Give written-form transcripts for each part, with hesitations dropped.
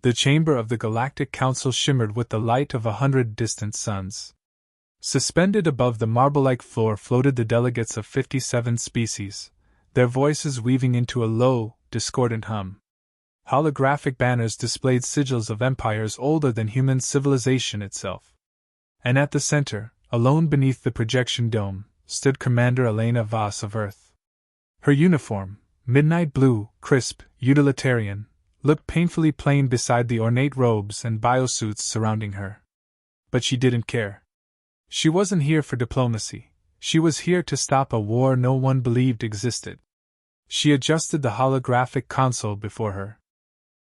The chamber of the Galactic Council shimmered with the light of 100 distant suns. Suspended above the marble-like floor floated the delegates of 57 species, their voices weaving into a low, discordant hum. Holographic banners displayed sigils of empires older than human civilization itself. And at the center, alone beneath the projection dome, stood Commander Elena Voss of Earth. Her uniform, midnight blue, crisp, utilitarian, looked painfully plain beside the ornate robes and biosuits surrounding her. But she didn't care. She wasn't here for diplomacy. She was here to stop a war no one believed existed. She adjusted the holographic console before her.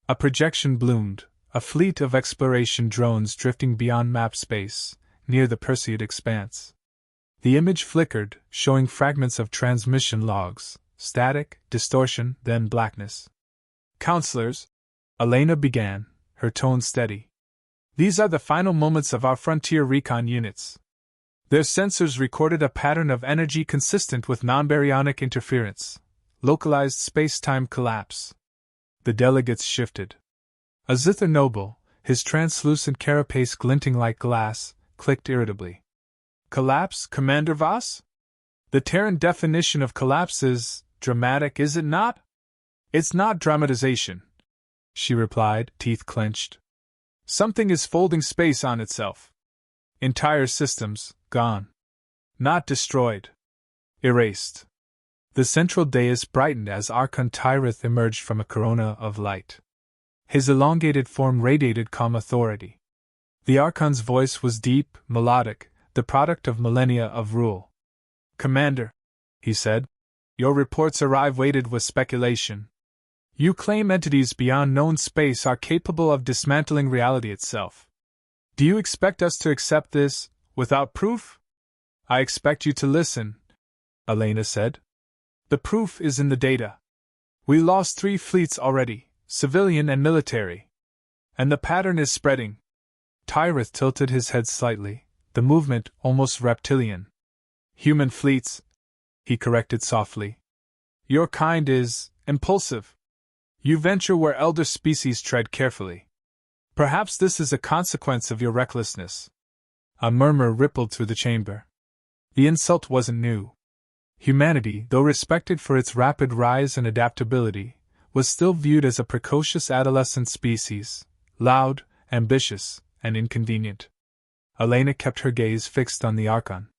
A projection bloomed, a fleet of exploration drones drifting beyond map space, near the Perseid expanse. The image flickered, showing fragments of transmission logs, static, distortion, then blackness. Counselors, Elena began, her tone steady. These are the final moments of our frontier recon units. Their sensors recorded a pattern of energy consistent with non-baryonic interference, localized space-time collapse. The delegates shifted. A Zither noble, his translucent carapace glinting like glass, clicked irritably. Collapse, Commander Voss? The Terran definition of collapse is dramatic, is it not? It's not dramatization, she replied, teeth clenched. Something is folding space on itself. Entire systems, gone. Not destroyed. Erased. The central dais brightened as Archon Tyrith emerged from a corona of light. His elongated form radiated calm authority. The Archon's voice was deep, melodic, the product of millennia of rule. Commander, he said, your reports arrive weighted with speculation. You claim entities beyond known space are capable of dismantling reality itself. Do you expect us to accept this, without proof? I expect you to listen, Elena said. The proof is in the data. We lost 3 fleets already, civilian and military. And the pattern is spreading. Tyrith tilted his head slightly, the movement almost reptilian. Human fleets, he corrected softly. Your kind is impulsive. You venture where elder species tread carefully. Perhaps this is a consequence of your recklessness. A murmur rippled through the chamber. The insult wasn't new. Humanity, though respected for its rapid rise and adaptability, was still viewed as a precocious adolescent species, loud, ambitious, and inconvenient. Elena kept her gaze fixed on the Archon.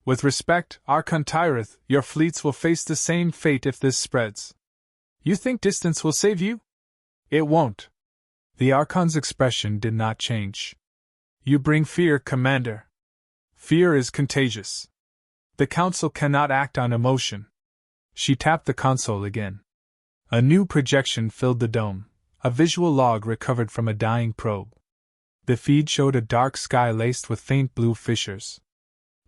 With respect, Archon Tyrith, your fleets will face the same fate if this spreads. You think distance will save you? It won't. The Archon's expression did not change. You bring fear, Commander. Fear is contagious. The Council cannot act on emotion. She tapped the console again. A new projection filled the dome, a visual log recovered from a dying probe. The feed showed a dark sky laced with faint blue fissures.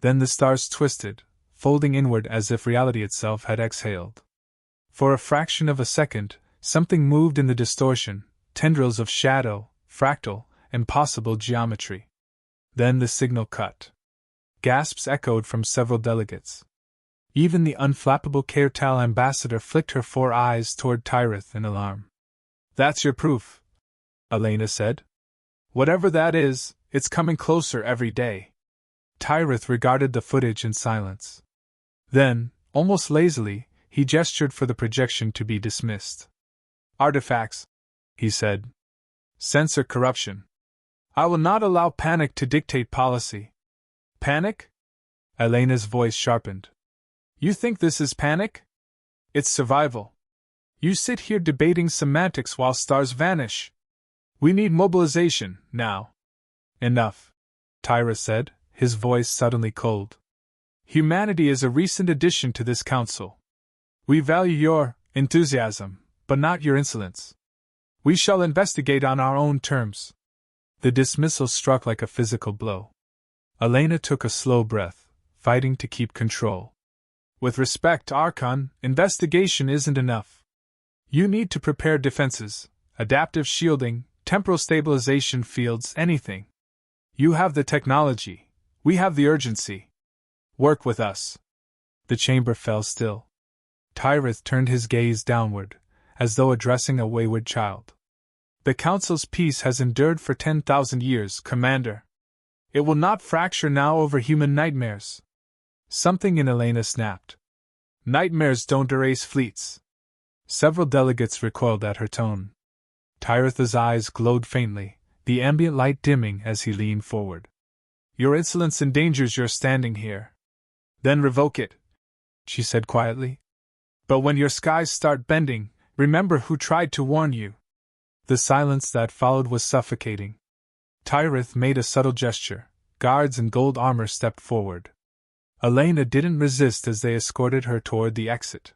Then the stars twisted, folding inward as if reality itself had exhaled. For a fraction of a second, something moved in the distortion, tendrils of shadow, fractal, impossible geometry. Then the signal cut. Gasps echoed from several delegates. Even the unflappable Kaertal ambassador flicked her 4 eyes toward Tyrith in alarm. That's your proof, Elena said. Whatever that is, it's coming closer every day. Tyrith regarded the footage in silence. Then, almost lazily, he gestured for the projection to be dismissed. Artifacts, he said. Censor corruption. I will not allow panic to dictate policy. Panic? Elena's voice sharpened. You think this is panic? It's survival. You sit here debating semantics while stars vanish. We need mobilization, now. Enough, Tyra said, his voice suddenly cold. Humanity is a recent addition to this council. We value your enthusiasm, but not your insolence. We shall investigate on our own terms. The dismissal struck like a physical blow. Elena took a slow breath, fighting to keep control. With respect, Archon, investigation isn't enough. You need to prepare defenses, adaptive shielding, temporal stabilization fields, anything. You have the technology. We have the urgency. Work with us. The chamber fell still. Tyrith turned his gaze downward, as though addressing a wayward child. The Council's peace has endured for 10,000 years, Commander. It will not fracture now over human nightmares. Something in Elena snapped. Nightmares don't erase fleets. Several delegates recoiled at her tone. Tyritha's eyes glowed faintly, the ambient light dimming as he leaned forward. Your insolence endangers your standing here. Then revoke it, she said quietly. But when your skies start bending, remember who tried to warn you. The silence that followed was suffocating. Tyrith made a subtle gesture. Guards in gold armor stepped forward. Elena didn't resist as they escorted her toward the exit.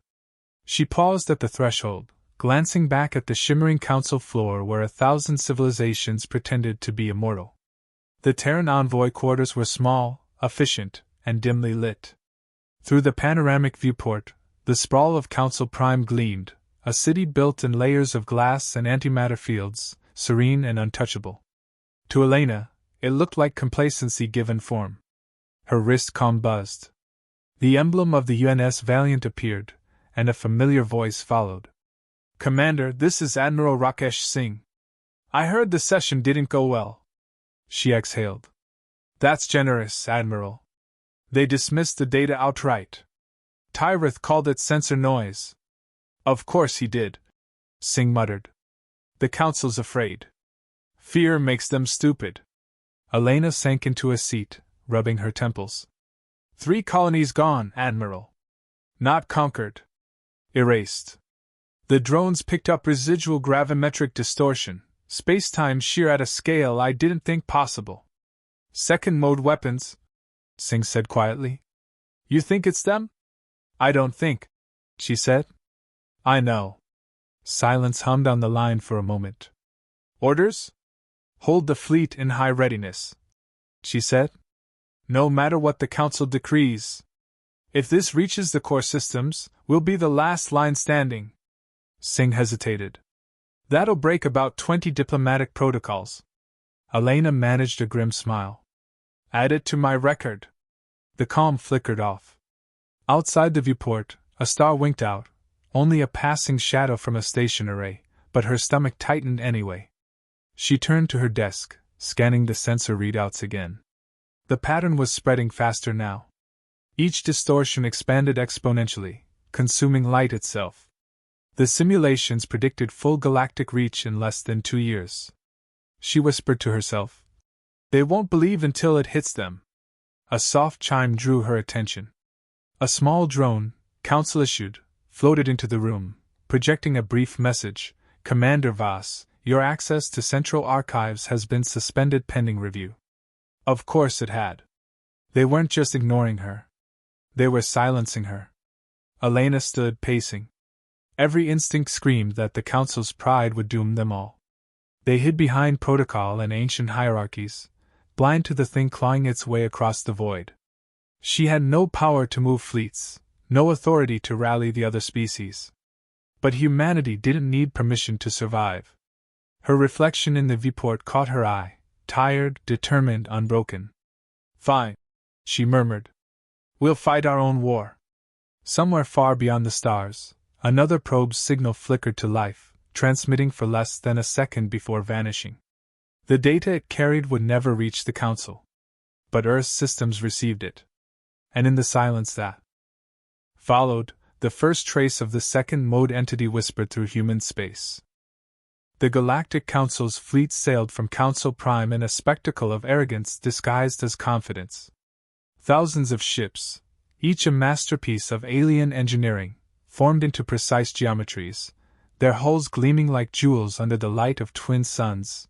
She paused at the threshold, glancing back at the shimmering council floor where 1,000 civilizations pretended to be immortal. The Terran envoy quarters were small, efficient, and dimly lit. Through the panoramic viewport, the sprawl of Council Prime gleamed, a city built in layers of glass and antimatter fields, serene and untouchable. To Elena, it looked like complacency given form. Her wrist calm buzzed. The emblem of the UNS Valiant appeared, and a familiar voice followed. Commander, this is Admiral Rakesh Singh. I heard the session didn't go well. She exhaled. That's generous, Admiral. They dismissed the data outright. Tyrith called it sensor noise. Of course he did, Singh muttered. The Council's afraid. Fear makes them stupid. Elena sank into a seat, rubbing her temples. 3 colonies gone, Admiral. Not conquered. Erased. The drones picked up residual gravimetric distortion, space-time shear at a scale I didn't think possible. Second-mode weapons, Singh said quietly. You think it's them? I don't think, she said. I know. Silence hummed on the line for a moment. Orders? Hold the fleet in high readiness, she said. No matter what the Council decrees. If this reaches the core systems, we'll be the last line standing. Singh hesitated. That'll break about 20 diplomatic protocols. Elena managed a grim smile. Add it to my record. The calm flickered off. Outside the viewport, a star winked out, only a passing shadow from a station array, but her stomach tightened anyway. She turned to her desk, scanning the sensor readouts again. The pattern was spreading faster now. Each distortion expanded exponentially, consuming light itself. The simulations predicted full galactic reach in less than 2 years. She whispered to herself. They won't believe until it hits them. A soft chime drew her attention. A small drone, Council issued, floated into the room, projecting a brief message. Commander Voss, your access to Central Archives has been suspended pending review. Of course it had. They weren't just ignoring her. They were silencing her. Elena stood pacing. Every instinct screamed that the Council's pride would doom them all. They hid behind protocol and ancient hierarchies, blind to the thing clawing its way across the void. She had no power to move fleets, no authority to rally the other species. But humanity didn't need permission to survive. Her reflection in the viewport caught her eye, tired, determined, unbroken. Fine, she murmured. We'll fight our own war. Somewhere far beyond the stars, another probe's signal flickered to life, transmitting for less than a second before vanishing. The data it carried would never reach the Council. But Earth's systems received it. And in the silence that followed, the first trace of the second-mode entity whispered through human space. The Galactic Council's fleet sailed from Council Prime in a spectacle of arrogance disguised as confidence. Thousands of ships, each a masterpiece of alien engineering, formed into precise geometries, their hulls gleaming like jewels under the light of twin suns.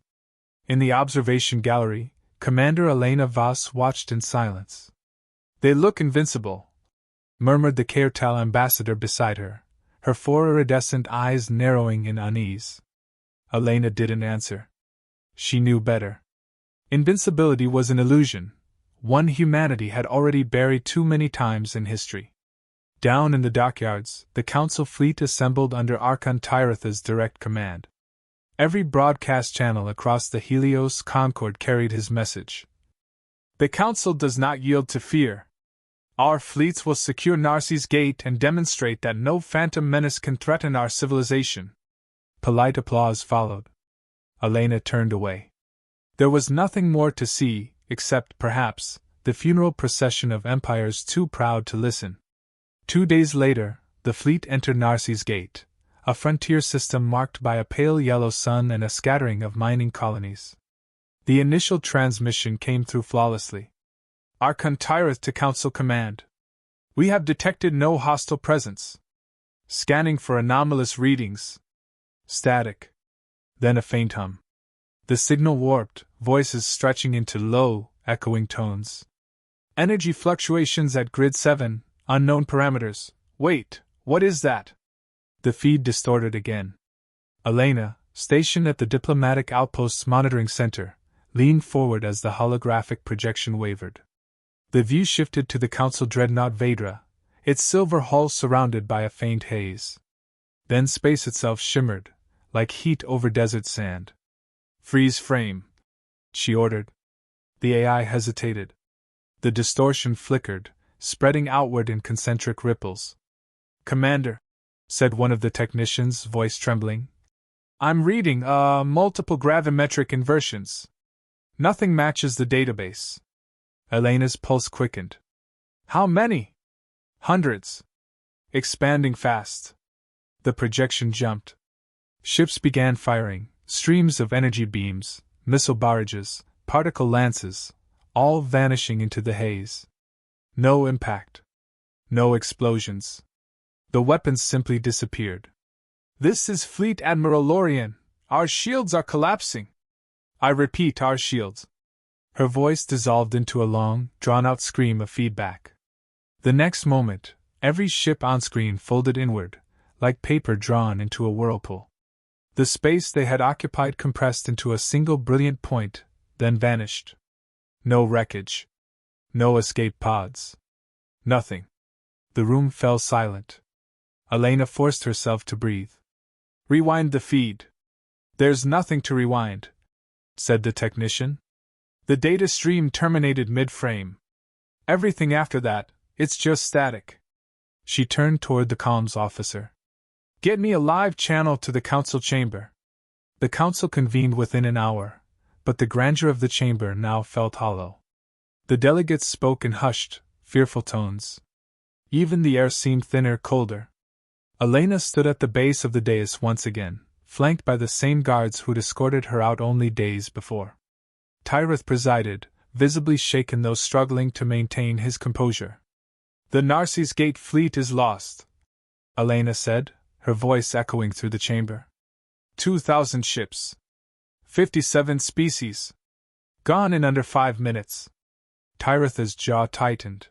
In the observation gallery, Commander Elena Voss watched in silence. They look invincible, murmured the Kaertal ambassador beside her, her 4 iridescent eyes narrowing in unease. Elena didn't answer. She knew better. Invincibility was an illusion, one humanity had already buried too many times in history. Down in the dockyards, the Council fleet assembled under Archon Tyritha's direct command. Every broadcast channel across the Helios Concord carried his message. The Council does not yield to fear. Our fleets will secure Narcis's Gate and demonstrate that no phantom menace can threaten our civilization. Polite applause followed. Elena turned away. There was nothing more to see, except, perhaps, the funeral procession of empires too proud to listen. 2 days later, the fleet entered Narses Gate, a frontier system marked by a pale yellow sun and a scattering of mining colonies. The initial transmission came through flawlessly. Archon Tyreth to Council Command. We have detected no hostile presence. Scanning for anomalous readings. Static. Then a faint hum. The signal warped, voices stretching into low, echoing tones. Energy fluctuations at grid 7, unknown parameters. Wait, what is that? The feed distorted again. Elena, stationed at the Diplomatic Outpost's monitoring center, leaned forward as the holographic projection wavered. The view shifted to the Council dreadnought Vedra, its silver hull surrounded by a faint haze. Then space itself shimmered, like heat over desert sand. Freeze frame, she ordered. The AI hesitated. The distortion flickered, spreading outward in concentric ripples. Commander, said one of the technicians, voice trembling. I'm reading, multiple gravimetric inversions. Nothing matches the database. Elena's pulse quickened. How many? Hundreds. Expanding fast. The projection jumped. Ships began firing, streams of energy beams, missile barrages, particle lances, all vanishing into the haze. No impact. No explosions. The weapons simply disappeared. This is Fleet Admiral Lorien. Our shields are collapsing. I repeat, our shields. Her voice dissolved into a long, drawn-out scream of feedback. The next moment, every ship on screen folded inward, like paper drawn into a whirlpool. The space they had occupied compressed into a single brilliant point, then vanished. No wreckage. No escape pods. Nothing. The room fell silent. Elena forced herself to breathe. Rewind the feed. There's nothing to rewind, said the technician. The data stream terminated mid-frame. Everything after that, it's just static. She turned toward the comms officer. Get me a live channel to the council chamber. The council convened within an hour, but the grandeur of the chamber now felt hollow. The delegates spoke in hushed, fearful tones. Even the air seemed thinner, colder. Elena stood at the base of the dais once again, flanked by the same guards who'd escorted her out only days before. Tyreth presided, visibly shaken though struggling to maintain his composure. The Narses Gate fleet is lost, Elena said, her voice echoing through the chamber. 2,000 ships. 57 species. Gone in under 5 minutes. Tyreth's jaw tightened.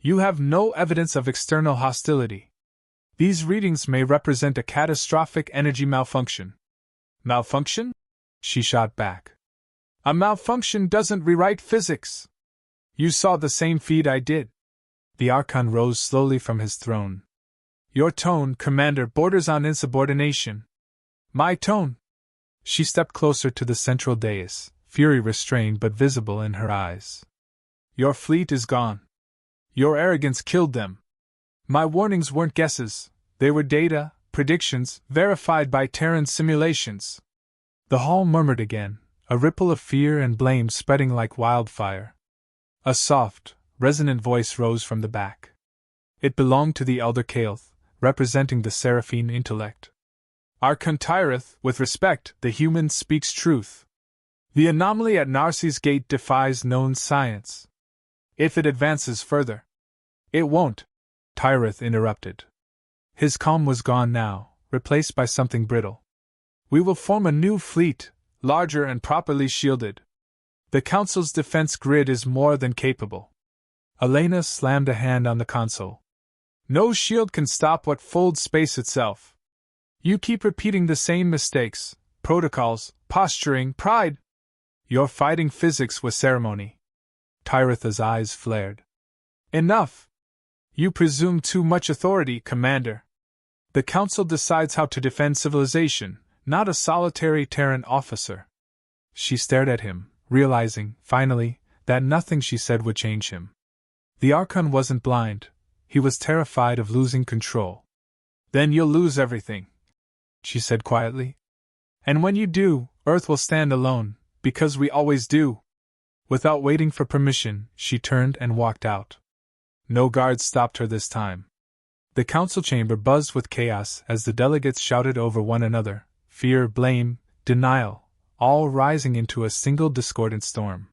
You have no evidence of external hostility. These readings may represent a catastrophic energy malfunction. Malfunction? She shot back. A malfunction doesn't rewrite physics. You saw the same feed I did. The Archon rose slowly from his throne. Your tone, Commander, borders on insubordination. My tone? She stepped closer to the central dais, fury restrained but visible in her eyes. Your fleet is gone. Your arrogance killed them. My warnings weren't guesses, they were data, predictions, verified by Terran simulations. The hall murmured again, a ripple of fear and blame spreading like wildfire. A soft, resonant voice rose from the back. It belonged to the Elder Kael'th, representing the Seraphine intellect. Archon Tyreth, with respect, the human speaks truth. The anomaly at Narses Gate defies known science. If it advances further. It won't, Tyreth interrupted. His calm was gone now, replaced by something brittle. We will form a new fleet, larger and properly shielded. The Council's defense grid is more than capable. Elena slammed a hand on the console. No shield can stop what folds space itself. You keep repeating the same mistakes, protocols, posturing, pride. You're fighting physics with ceremony. Tyreth's eyes flared. Enough! You presume too much authority, Commander. The Council decides how to defend civilization, not a solitary Terran officer. She stared at him, realizing, finally, that nothing she said would change him. The Archon wasn't blind, he was terrified of losing control. Then you'll lose everything, she said quietly. And when you do, Earth will stand alone, because we always do. Without waiting for permission, she turned and walked out. No guards stopped her this time. The council chamber buzzed with chaos as the delegates shouted over one another, fear, blame, denial, all rising into a single discordant storm.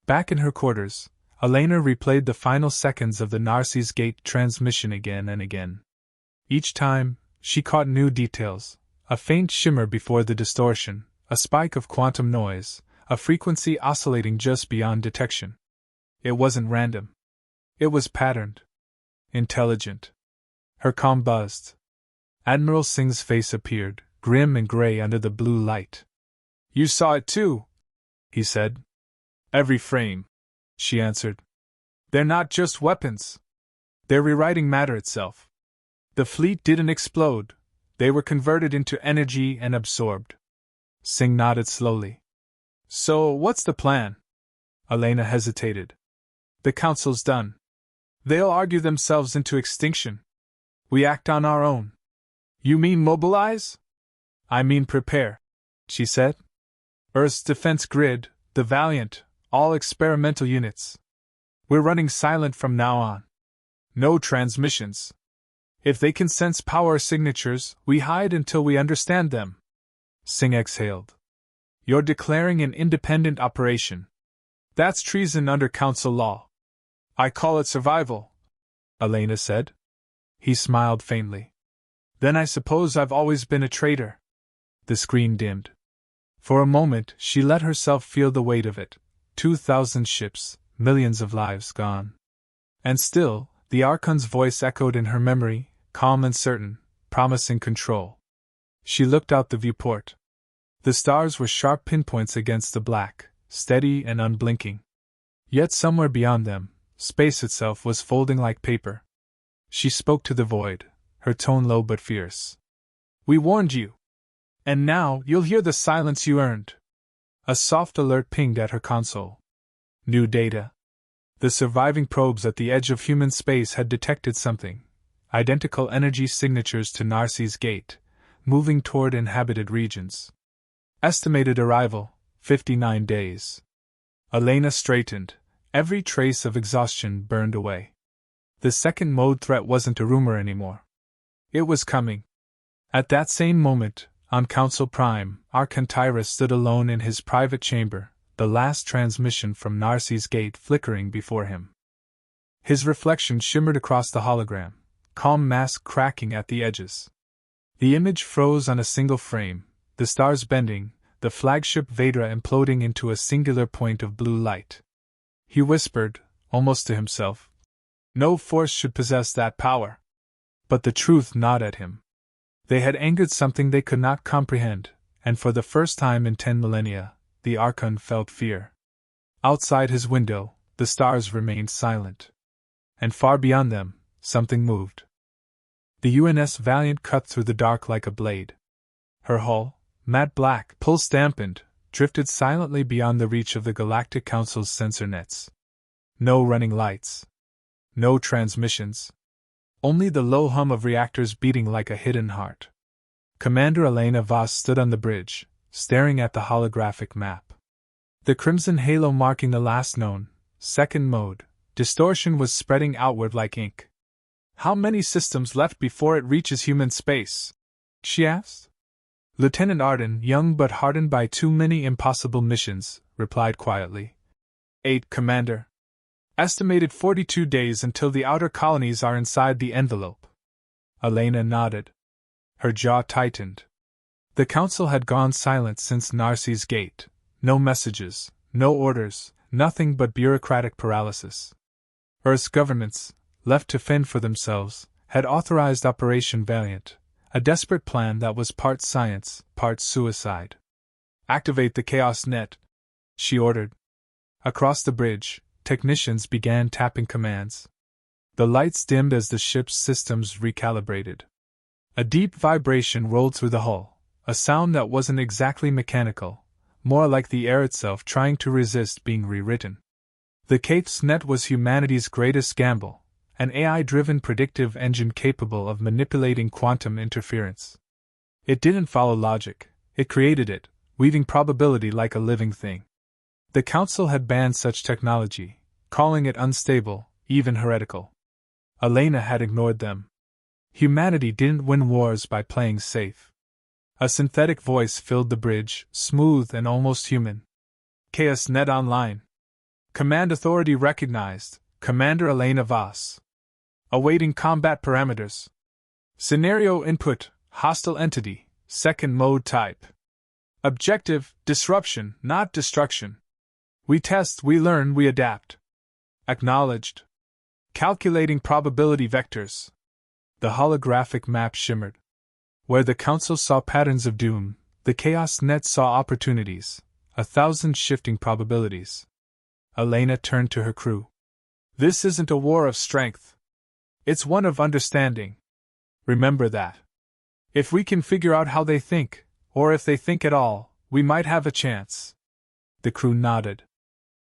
Back in her quarters, Elena replayed the final seconds of the Narcissus Gate transmission again and again. Each time, she caught new details, a faint shimmer before the distortion, a spike of quantum noise, a frequency oscillating just beyond detection. It wasn't random. It was patterned. Intelligent. Her comm buzzed. Admiral Singh's face appeared, grim and gray under the blue light. You saw it too, he said. Every frame, she answered. They're not just weapons. They're rewriting matter itself. The fleet didn't explode. They were converted into energy and absorbed. Singh nodded slowly. So, what's the plan? Elena hesitated. The council's done. They'll argue themselves into extinction. We act on our own. You mean mobilize? I mean prepare, she said. Earth's defense grid, the Valiant, all experimental units. We're running silent from now on. No transmissions. If they can sense power signatures, we hide until we understand them. Singh exhaled. You're declaring an independent operation. That's treason under council law. I call it survival, Elena said. He smiled faintly. Then I suppose I've always been a traitor. The screen dimmed. For a moment, she let herself feel the weight of it. 2,000 ships, millions of lives gone. And still, the Archon's voice echoed in her memory, calm and certain, promising control. She looked out the viewport. The stars were sharp pinpoints against the black, steady and unblinking. Yet somewhere beyond them, space itself was folding like paper. She spoke to the void, her tone low but fierce. We warned you. And now you'll hear the silence you earned. A soft alert pinged at her console. New data. The surviving probes at the edge of human space had detected something. Identical energy signatures to Narcissus Gate, moving toward inhabited regions. Estimated arrival, 59 days. Elena straightened. Every trace of exhaustion burned away. The second mode threat wasn't a rumor anymore. It was coming. At that same moment, on Council Prime, Arcantyrus stood alone in his private chamber, the last transmission from Narcissus Gate flickering before him. His reflection shimmered across the hologram, calm mask cracking at the edges. The image froze on a single frame, the stars bending, the flagship Vedra imploding into a singular point of blue light. He whispered, almost to himself, no force should possess that power. But the truth gnawed at him. They had angered something they could not comprehend, and for the first time in 10 millennia, the Archon felt fear. Outside his window, the stars remained silent. And far beyond them, something moved. The UNS Valiant cut through the dark like a blade. Her hull, matte black, pulse-dampened, drifted silently beyond the reach of the Galactic Council's sensor nets. No running lights. No transmissions. Only the low hum of reactors beating like a hidden heart. Commander Elena Voss stood on the bridge, staring at the holographic map. The crimson halo marking the last known, second mode, distortion was spreading outward like ink. How many systems left before it reaches human space? She asked. Lieutenant Arden, young but hardened by too many impossible missions, replied quietly. 8, Commander. Estimated 42 days until the outer colonies are inside the envelope. Elena nodded. Her jaw tightened. The Council had gone silent since Narcissus Gate. No messages, no orders, nothing but bureaucratic paralysis. Earth's governments, left to fend for themselves, had authorized Operation Valiant, a desperate plan that was part science, part suicide. Activate the Chaos Net, she ordered. Across the bridge, technicians began tapping commands. The lights dimmed as the ship's systems recalibrated. A deep vibration rolled through the hull, a sound that wasn't exactly mechanical, more like the air itself trying to resist being rewritten. The Chaos Net was humanity's greatest gamble, an AI-driven predictive engine capable of manipulating quantum interference. It didn't follow logic, It created it, weaving probability like a living thing. The Council had banned such technology, calling it unstable, even heretical. Elena had ignored them. Humanity didn't win wars by playing safe. A synthetic voice filled the bridge, smooth and almost human. Chaos Net Online. Command Authority recognized. Commander Elena Voss. Awaiting combat parameters. Scenario input, hostile entity, second mode type. Objective, disruption, not destruction. We test, we learn, we adapt. Acknowledged. Calculating probability vectors. The holographic map shimmered. Where the Council saw patterns of doom, the Chaos Net saw opportunities, 1,000 shifting probabilities. Elena turned to her crew. This isn't a war of strength. It's one of understanding. Remember that. If we can figure out how they think, or if they think at all, we might have a chance. The crew nodded.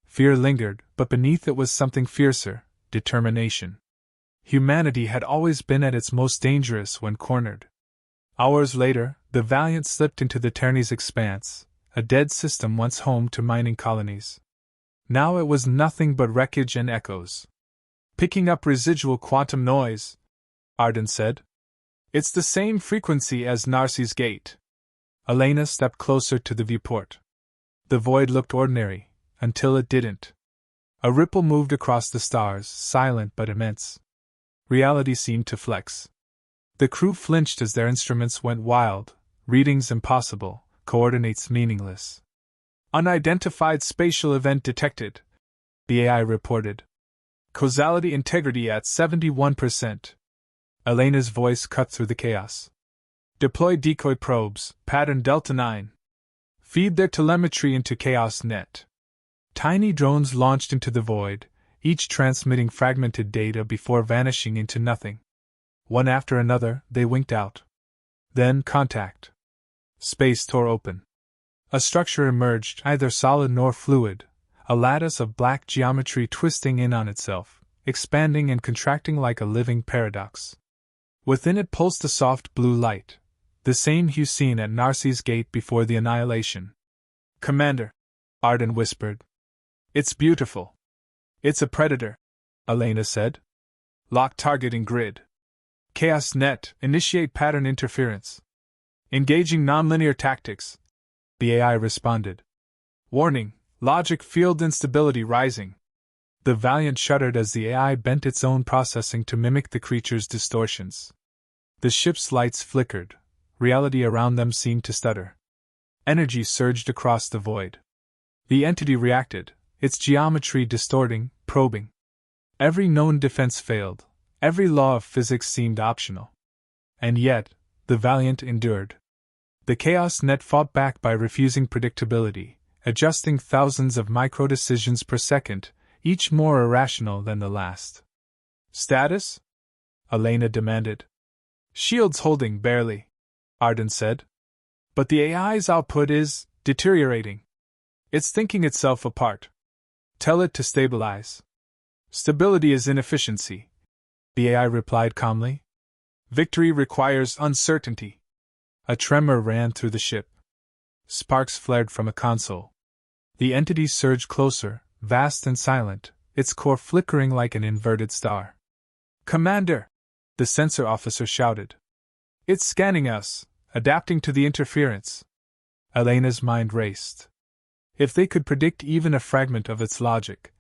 Fear lingered, but beneath it was something fiercer, determination. Humanity had always been at its most dangerous when cornered. Hours later, the Valiant slipped into the Terni's expanse, a dead system once home to mining colonies. Now it was nothing but wreckage and echoes. Picking up residual quantum noise, Arden said. It's the same frequency as Narcis's gate. Elena stepped closer to the viewport. The void looked ordinary, until it didn't. A ripple moved across the stars, silent but immense. Reality seemed to flex. The crew flinched as their instruments went wild, readings impossible, coordinates meaningless. Unidentified spatial event detected, the AI reported. Causality integrity at 71%. Elena's voice cut through the chaos. Deploy decoy probes, pattern Delta 9. Feed their telemetry into Chaos Net. Tiny drones launched into the void, each transmitting fragmented data before vanishing into nothing. One after another, they winked out. Then contact. Space tore open. A structure emerged, neither solid nor fluid, a lattice of black geometry twisting in on itself, expanding and contracting like a living paradox. Within it pulsed a soft blue light, the same hue seen at Narcis's gate before the annihilation. Commander, Arden whispered. It's beautiful. It's a predator, Elena said. Lock targeting grid. Chaos Net, initiate pattern interference. Engaging nonlinear tactics, the AI responded. Warning, logic field instability rising. The Valiant shuddered as the AI bent its own processing to mimic the creature's distortions. The ship's lights flickered, reality around them seemed to stutter. Energy surged across the void. The entity reacted, its geometry distorting, probing. Every known defense failed, every law of physics seemed optional. And yet, the Valiant endured. The Chaos Net fought back by refusing predictability, adjusting thousands of micro-decisions per second, each more irrational than the last. Status? Elena demanded. Shields holding barely, Arden said. But the AI's output is deteriorating. It's thinking itself apart. Tell it to stabilize. Stability is inefficiency, the AI replied calmly. Victory requires uncertainty. A tremor ran through the ship. Sparks flared from a console. The entity surged closer, vast and silent, its core flickering like an inverted star. Commander! The sensor officer shouted. It's scanning us, adapting to the interference. Elena's mind raced. If they could predict even a fragment of its logic.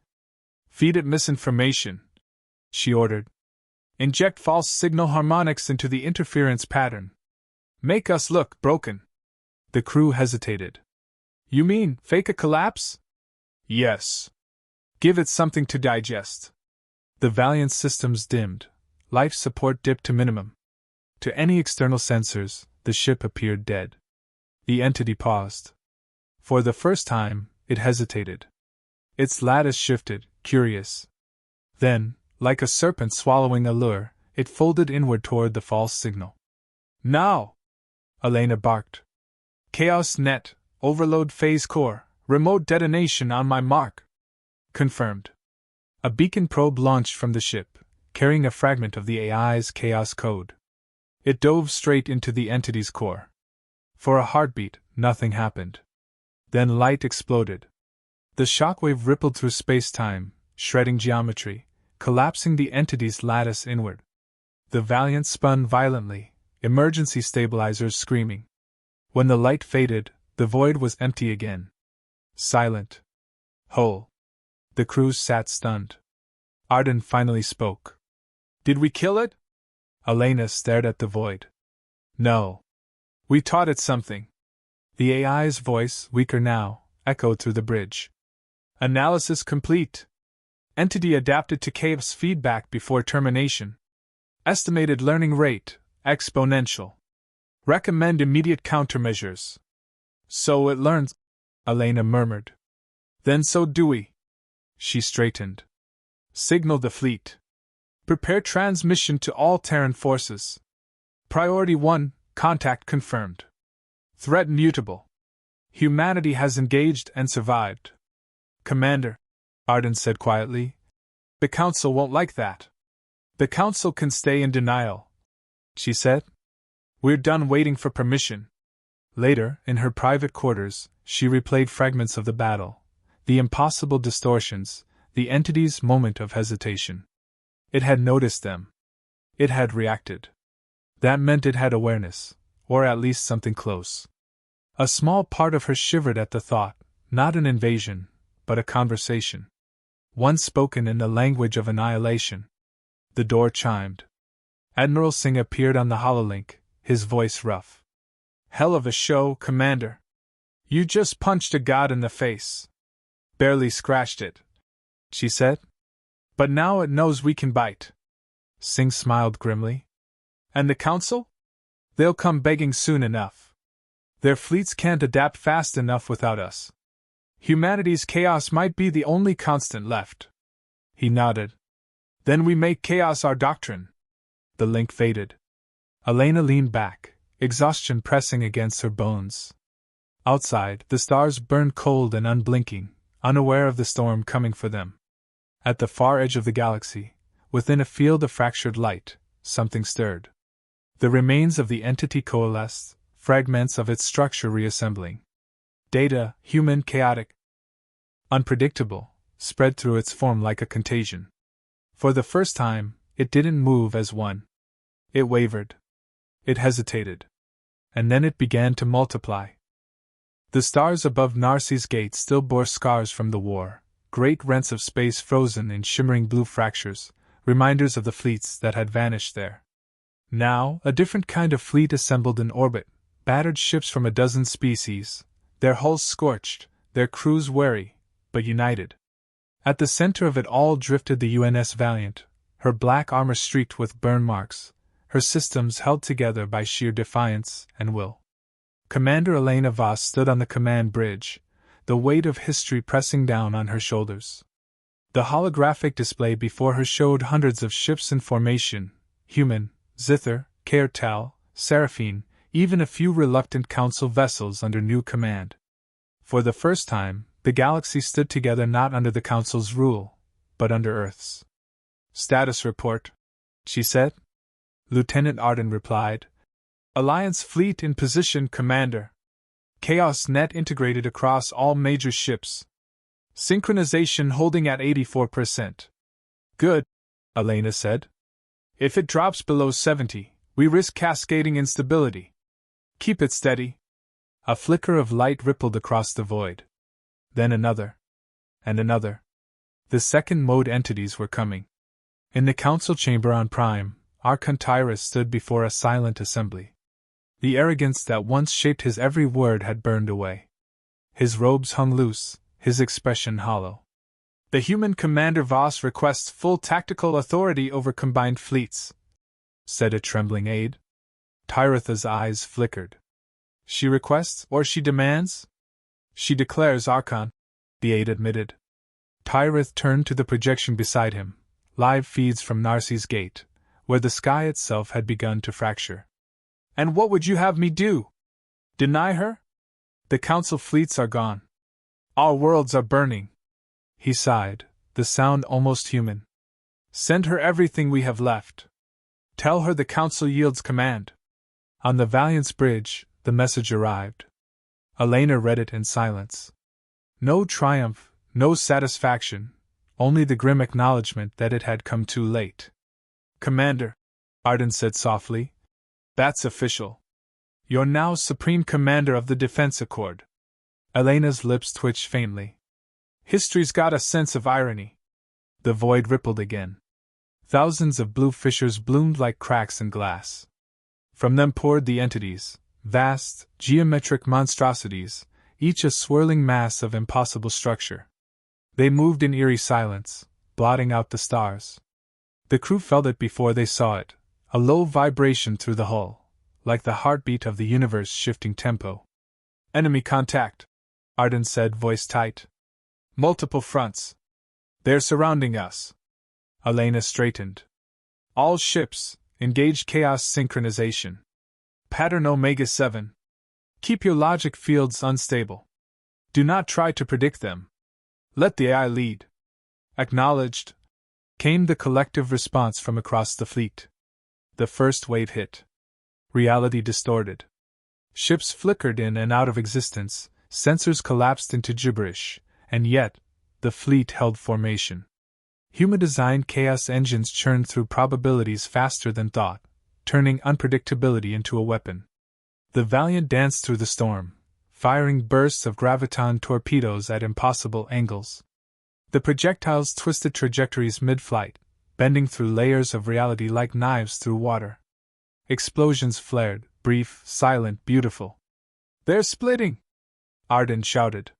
Feed it misinformation, she ordered. Inject false signal harmonics into the interference pattern. Make us look broken. The crew hesitated. You mean, fake a collapse? Yes. Give it something to digest. The Valiant systems dimmed. Life support dipped to minimum. To any external sensors, the ship appeared dead. The entity paused. For the first time, it hesitated. Its lattice shifted, curious. Then, like a serpent swallowing a lure, it folded inward toward the false signal. Now! Elena barked. Chaos Net, overload phase core, remote detonation on my mark. Confirmed. A beacon probe launched from the ship, carrying a fragment of the AI's chaos code. It dove straight into the entity's core. For a heartbeat, nothing happened. Then light exploded. The shockwave rippled through space-time, shredding geometry, collapsing the entity's lattice inward. The Valiant spun violently, emergency stabilizers screaming. When the light faded, the void was empty again. Silent. Whole. The crew sat stunned. Arden finally spoke. Did we kill it? Elena stared at the void. No. We taught it something. The AI's voice, weaker now, echoed through the bridge. Analysis complete. Entity adapted to chaos feedback before termination. Estimated learning rate, exponential. Recommend immediate countermeasures. So it learns, Elena murmured. Then so do we. She straightened. Signal the fleet. Prepare transmission to all Terran forces. Priority 1, contact confirmed. Threat mutable. Humanity has engaged and survived. Commander, Arden said quietly, the Council won't like that. The Council can stay in denial, she said. We're done waiting for permission. Later, in her private quarters, she replayed fragments of the battle, the impossible distortions, the entity's moment of hesitation. It had noticed them. It had reacted. That meant it had awareness, or at least something close. A small part of her shivered at the thought, not an invasion, but a conversation. One spoken in the language of annihilation. The door chimed. Admiral Singh appeared on the hololink, his voice rough. Hell of a show, Commander. You just punched a god in the face. Barely scratched it, she said. But now it knows we can bite. Singh smiled grimly. And the Council? They'll come begging soon enough. Their fleets can't adapt fast enough without us. Humanity's chaos might be the only constant left. He nodded. Then we make chaos our doctrine. The link faded. Elena leaned back, exhaustion pressing against her bones. Outside, the stars burned cold and unblinking, unaware of the storm coming for them. At the far edge of the galaxy, within a field of fractured light, something stirred. The remains of the entity coalesced, fragments of its structure reassembling. Data, human, chaotic, unpredictable, spread through its form like a contagion. For the first time, it didn't move as one. It wavered. It hesitated. And then it began to multiply. The stars above Narsi's gate still bore scars from the war, great rents of space frozen in shimmering blue fractures, reminders of the fleets that had vanished there. Now, a different kind of fleet assembled in orbit, battered ships from a dozen species, their hulls scorched, their crews wary, but united. At the center of it all drifted the UNS Valiant, her black armor streaked with burn marks, her systems held together by sheer defiance and will. Commander Elena Voss stood on the command bridge, the weight of history pressing down on her shoulders. The holographic display before her showed hundreds of ships in formation, human, Zither, Kaertal, Seraphine, even a few reluctant Council vessels under new command. For the first time, the galaxy stood together not under the Council's rule, but under Earth's. Status report, she said. Lieutenant Arden replied. Alliance fleet in position, Commander. Chaos net integrated across all major ships. Synchronization holding at 84%. Good, Elena said. If it drops below 70, we risk cascading instability. Keep it steady. A flicker of light rippled across the void. Then another. And another. The second-mode entities were coming. In the council chamber on Prime, Archon Tyrus stood before a silent assembly. The arrogance that once shaped his every word had burned away. His robes hung loose, his expression hollow. The human Commander Voss requests full tactical authority over combined fleets, said a trembling aide. Tyritha's eyes flickered. She requests, or she demands? She declares, Archon, the aide admitted. Tyrith turned to the projection beside him, live feeds from Narsi's gate, where the sky itself had begun to fracture. And what would you have me do? Deny her? The Council fleets are gone. Our worlds are burning. He sighed, the sound almost human. Send her everything we have left. Tell her the Council yields command. On the Valiant's bridge, the message arrived. Elena read it in silence. No triumph, no satisfaction, only the grim acknowledgement that it had come too late. "Commander," Arden said softly, "that's official. You're now Supreme Commander of the Defense Accord." Elena's lips twitched faintly. "History's got a sense of irony." The void rippled again. Thousands of blue fissures bloomed like cracks in glass. From them poured the entities, vast, geometric monstrosities, each a swirling mass of impossible structure. They moved in eerie silence, blotting out the stars. The crew felt it before they saw it, a low vibration through the hull, like the heartbeat of the universe shifting tempo. "Enemy contact," Arden said, voice tight. "Multiple fronts. They're surrounding us." Elena straightened. "All ships, engage chaos synchronization. Pattern Omega 7. Keep your logic fields unstable. Do not try to predict them. Let the AI lead." "Acknowledged," came the collective response from across the fleet. The first wave hit. Reality distorted. Ships flickered in and out of existence, sensors collapsed into gibberish, and yet, the fleet held formation. Human-designed chaos engines churned through probabilities faster than thought, turning unpredictability into a weapon. The Valiant danced through the storm, firing bursts of graviton torpedoes at impossible angles. The projectiles twisted trajectories mid-flight, bending through layers of reality like knives through water. Explosions flared, brief, silent, beautiful. "They're splitting!" Arden shouted.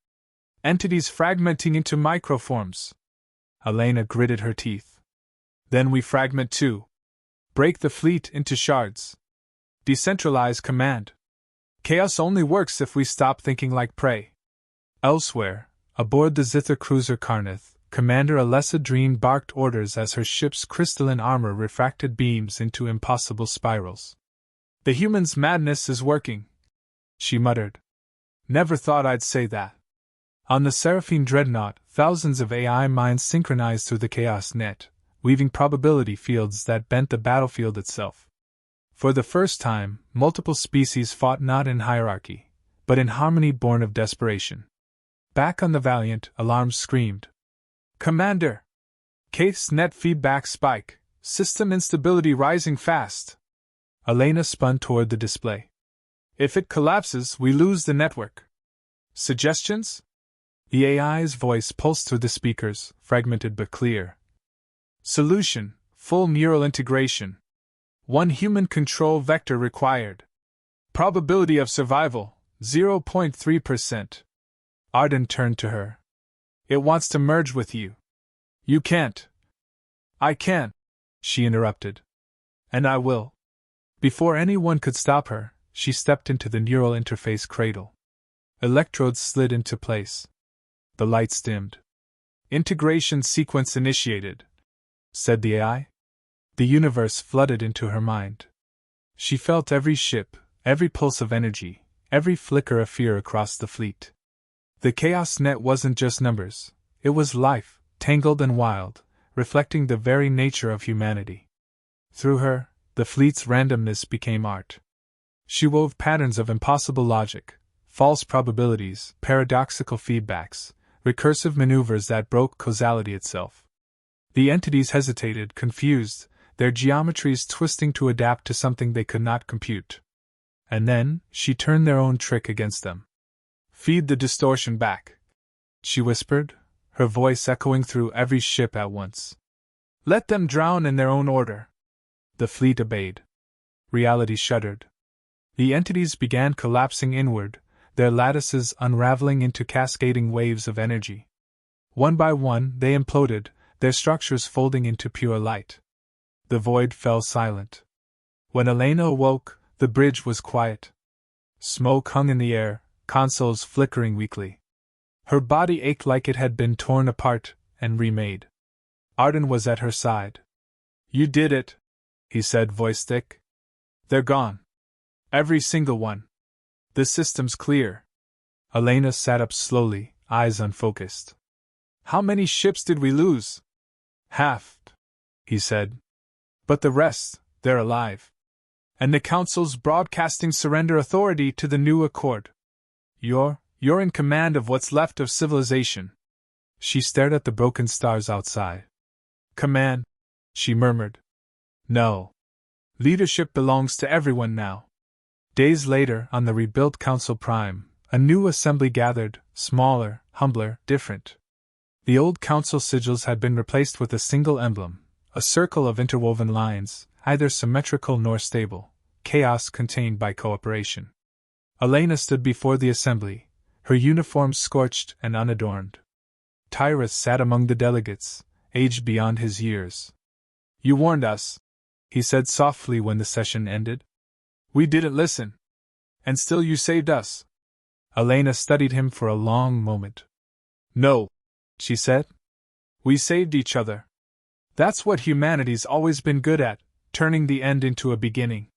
"Entities fragmenting into microforms." Elena gritted her teeth. "Then we fragment too. Break the fleet into shards. Decentralize command. Chaos only works if we stop thinking like prey." Elsewhere, aboard the Zither cruiser Karnath, Commander Alessa Dream barked orders as her ship's crystalline armor refracted beams into impossible spirals. "The human's madness is working," she muttered. "Never thought I'd say that." On the Seraphine dreadnought, thousands of AI minds synchronized through the chaos net, weaving probability fields that bent the battlefield itself. For the first time, multiple species fought not in hierarchy, but in harmony born of desperation. Back on the Valiant, alarms screamed. "Commander! Case net feedback spike, system instability rising fast." Elena spun toward the display. "If it collapses, we lose the network. Suggestions?" The AI's voice pulsed through the speakers, fragmented but clear. "Solution: full neural integration. One human control vector required. Probability of survival: 0.3%. Arden turned to her. "It wants to merge with you." "You can't." "I can," she interrupted. "And I will." Before anyone could stop her, she stepped into the neural interface cradle. Electrodes slid into place. The lights dimmed. "Integration sequence initiated," said the AI. The universe flooded into her mind. She felt every ship, every pulse of energy, every flicker of fear across the fleet. The chaos net wasn't just numbers, it was life, tangled and wild, reflecting the very nature of humanity. Through her, the fleet's randomness became art. She wove patterns of impossible logic, false probabilities, paradoxical feedbacks, recursive maneuvers that broke causality itself. The entities hesitated, confused, their geometries twisting to adapt to something they could not compute. And then, she turned their own trick against them. "Feed the distortion back," she whispered, her voice echoing through every ship at once. "Let them drown in their own order." The fleet obeyed. Reality shuddered. The entities began collapsing inward, their lattices unraveling into cascading waves of energy. One by one, they imploded, their structures folding into pure light. The void fell silent. When Elena awoke, the bridge was quiet. Smoke hung in the air, consoles flickering weakly. Her body ached like it had been torn apart and remade. Arden was at her side. "You did it," he said, voice thick. "They're gone. Every single one. The system's clear." Elena sat up slowly, eyes unfocused. "How many ships did we lose?" "Half," he said. "But the rest, they're alive." And the Council's broadcasting surrender authority to the new accord. You're in command of what's left of civilization. She stared at the broken stars outside. Command, she murmured. No. Leadership belongs to everyone now. Days later, on the rebuilt Council Prime, a new assembly gathered, smaller, humbler, different. The old council sigils had been replaced with a single emblem, a circle of interwoven lines, neither symmetrical nor stable, chaos contained by cooperation. Elena stood before the assembly, her uniform scorched and unadorned. Tyrus sat among the delegates, aged beyond his years. You warned us, he said softly when the session ended. We didn't listen. And still you saved us. Elena studied him for a long moment. No, she said. We saved each other. That's what humanity's always been good at, turning the end into a beginning.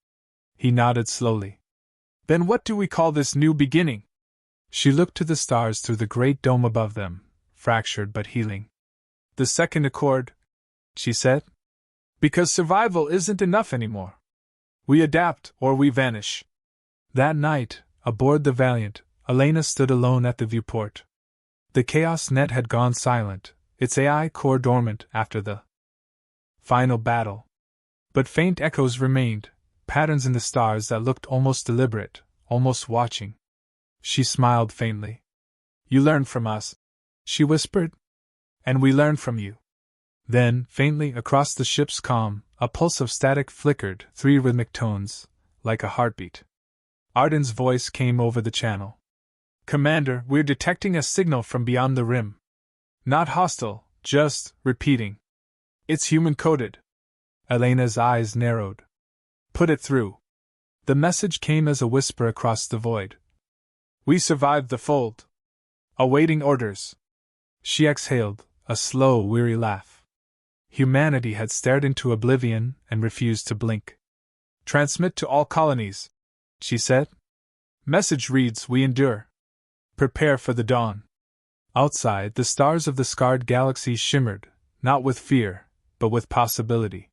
He nodded slowly. Then what do we call this new beginning? She looked to the stars through the great dome above them, fractured but healing. The second accord, she said. Because survival isn't enough anymore. We adapt or we vanish. That night, aboard the Valiant, Elena stood alone at the viewport. The Chaos Net had gone silent, its AI core dormant after the final battle. But faint echoes remained, patterns in the stars that looked almost deliberate, almost watching. She smiled faintly. You learned from us, she whispered. And we learned from you. Then, faintly across the ship's calm, a pulse of static flickered, 3 rhythmic tones, like a heartbeat. Arden's voice came over the channel. Commander, we're detecting a signal from beyond the rim. Not hostile, just repeating. It's human-coded. Elena's eyes narrowed. Put it through. The message came as a whisper across the void. We survived the fold. Awaiting orders. She exhaled, a slow, weary laugh. Humanity had stared into oblivion and refused to blink. Transmit to all colonies, she said. Message reads, we endure. Prepare for the dawn. Outside, the stars of the scarred galaxy shimmered, not with fear, but with possibility.